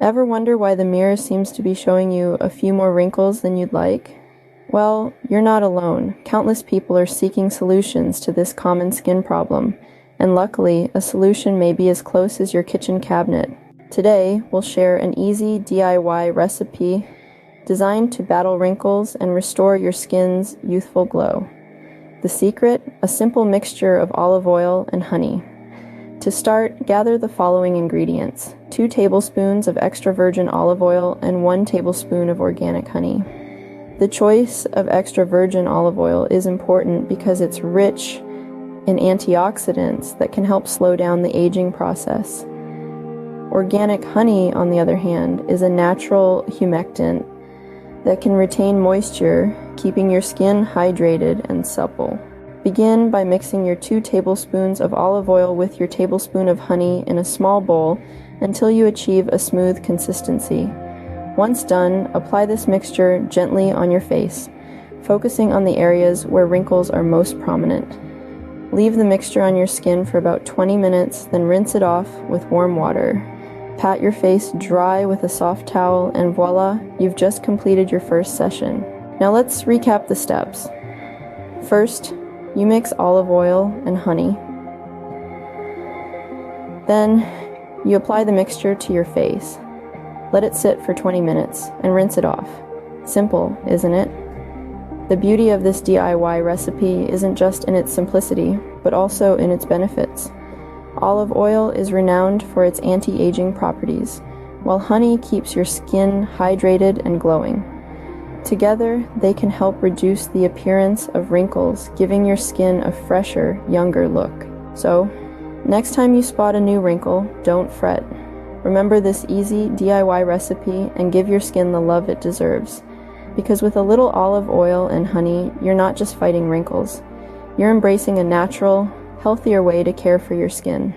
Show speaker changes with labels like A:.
A: Ever wonder why the mirror seems to be showing you a few more wrinkles than you'd like? Well, you're not alone. Countless people are seeking solutions to this common skin problem, and luckily, a solution may be as close as your kitchen cabinet. Today, we'll share an easy DIY recipe designed to battle wrinkles and restore your skin's youthful glow. The secret? A simple mixture of olive oil and honey. To start, gather the following ingredients: 2 tablespoons of extra virgin olive oil and 1 tablespoon of organic honey. The choice of extra virgin olive oil is important because it's rich in antioxidants that can help slow down the aging process. Organic honey, on the other hand, is a natural humectant that can retain moisture, keeping your skin hydrated and supple. Begin by mixing your 2 tablespoons of olive oil with your tablespoon of honey in a small bowl until you achieve a smooth consistency. Once done, apply this mixture gently on your face, focusing on the areas where wrinkles are most prominent. Leave the mixture on your skin for about 20 minutes, then rinse it off with warm water. Pat your face dry with a soft towel, and voila, you've just completed your first session. Now let's recap the steps. First, you mix olive oil and honey. Then, you apply the mixture to your face. Let it sit for 20 minutes and rinse it off. Simple, isn't it? The beauty of this DIY recipe isn't just in its simplicity, but also in its benefits. Olive oil is renowned for its anti-aging properties, while honey keeps your skin hydrated and glowing. Together, they can help reduce the appearance of wrinkles, giving your skin a fresher, younger look. So, next time you spot a new wrinkle, don't fret. Remember this easy DIY recipe and give your skin the love it deserves. Because with a little olive oil and honey, you're not just fighting wrinkles. You're embracing a natural, healthier way to care for your skin.